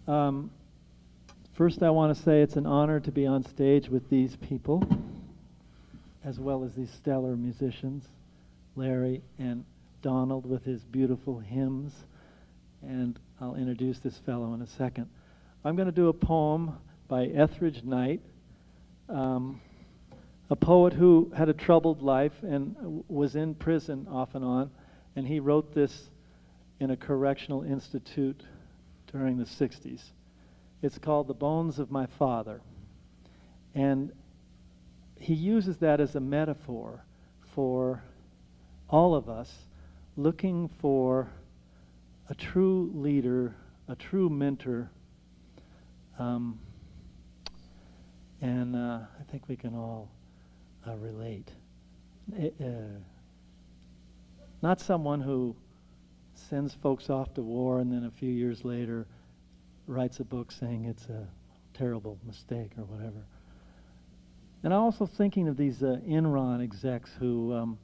Um, First, I want to say it's an honor to be on stage with these people, as well as these stellar musicians, Larry and Donald with his beautiful hymns, and I'll introduce this fellow in a second. I'm going to do a poem by Etheridge Knight, a poet who had a troubled life and was in prison off and on, and he wrote this in a correctional institute during the 60s. It's called The Bones of My Father, and he uses that as a metaphor for all of us looking for a true leader, a true mentor, and I think we can all relate. Not someone who sends folks off to war and then a few years later writes a book saying it's a terrible mistake or whatever. And I'm also thinking of these Enron execs who,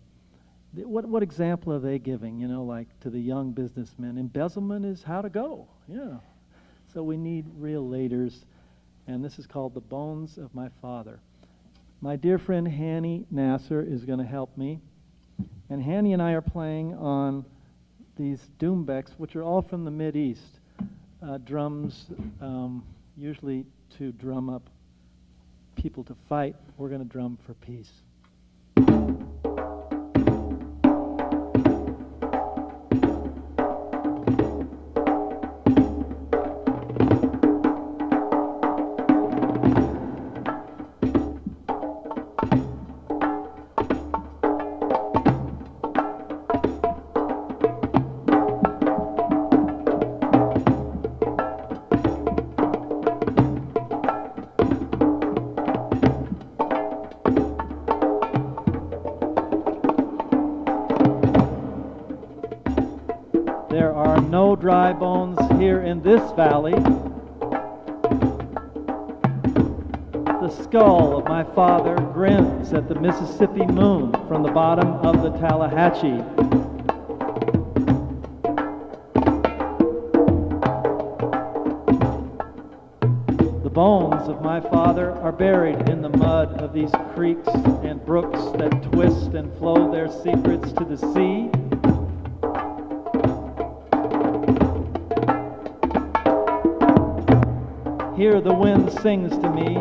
what example are they giving, like to the young businessmen? Embezzlement is how to go, yeah. So we need real leaders, and this is called The Bones of My Father. My dear friend Hanny Nasser is going to help me, and Hanny and I are playing on these doumbeks, which are all from the Mideast. Drums, usually to drum up people to fight. We're going to drum for peace. There are no dry bones here in this valley. The skull of my father grins at the Mississippi moon from the bottom of the Tallahatchie. The bones of my father are buried in the mud of these creeks and brooks that twist and flow their secrets to the sea. Here the wind sings to me,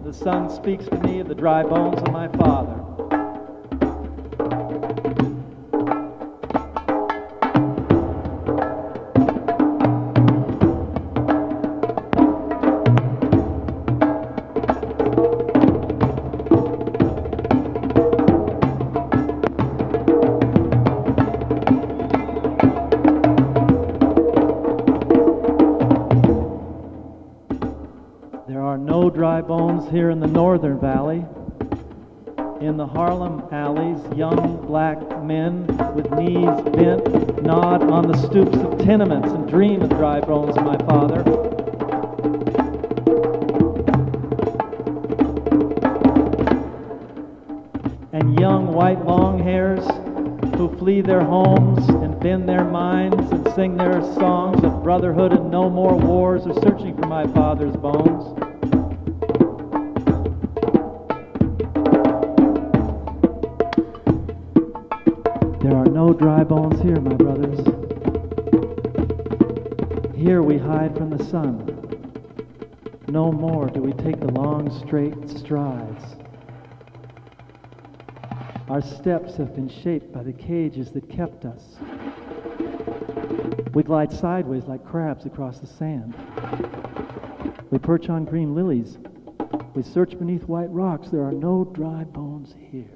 the sun speaks to me of the dry bones of my father. There are no dry bones here in the Northern Valley. In the Harlem alleys, young black men with knees bent nod on the stoops of tenements and dream of dry bones of my father. And young white long hairs who flee their homes and bend their minds and sing their songs of brotherhood and no more wars are searching for my father's bones. There are no dry bones here, my brothers. Here we hide from the sun. No more do we take the long, straight strides. Our steps have been shaped by the cages that kept us. We glide sideways like crabs across the sand. We perch on green lilies. We search beneath white rocks. There are no dry bones here.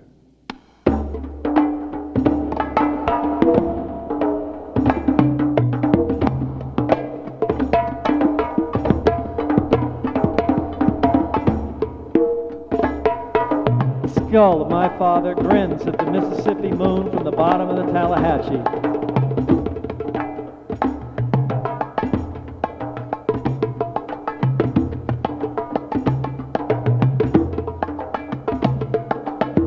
The skull of my father grins at the Mississippi moon from the bottom of the Tallahatchie.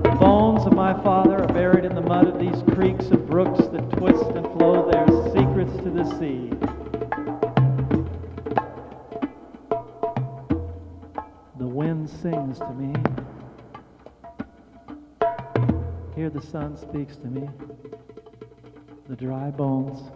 The bones of my father are buried in the mud of these creeks and brooks that twist and flow their secrets to the sea. wind sings to me. Here the sun speaks to me. The dry bones